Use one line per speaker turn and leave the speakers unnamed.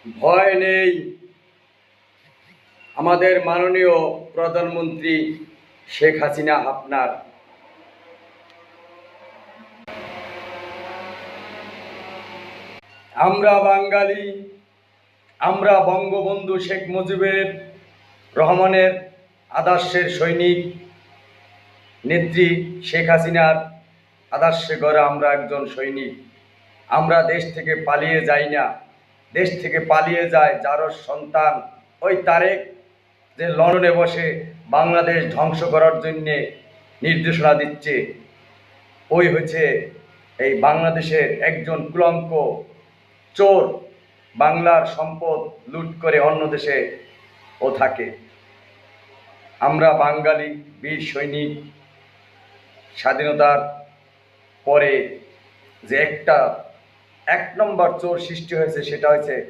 ভয় নেই। আমাদের মাননীয় প্রধানমন্ত্রী শেখ হাসিনা আপনার আমরা বাঙালি, আমরা বঙ্গবন্ধু শেখ মুজিবুর রহমানের আদর্শের সৈনিক, নেত্রী শেখ হাসিনার আদর্শে গড়া আমরা একজন সৈনিক। আমরা দেশ থেকে পালিয়ে যাই না, দেশ থেকে পালিয়ে যায় যারও সন্তান ওই তারেক, যে লন্ডনে বসে বাংলাদেশ ধ্বংস করার জন্যে নির্দেশনা দিচ্ছে। ওই হচ্ছে এই বাংলাদেশের একজন কুলঙ্ক চোর, বাংলার সম্পদ লুট করে অন্য দেশে ও থাকে। আমরা বাঙালি বীর সৈনিক, স্বাধীনতার পরে যে একটা 1 নম্বর চোর সৃষ্টি হয়েছে সেটা হচ্ছে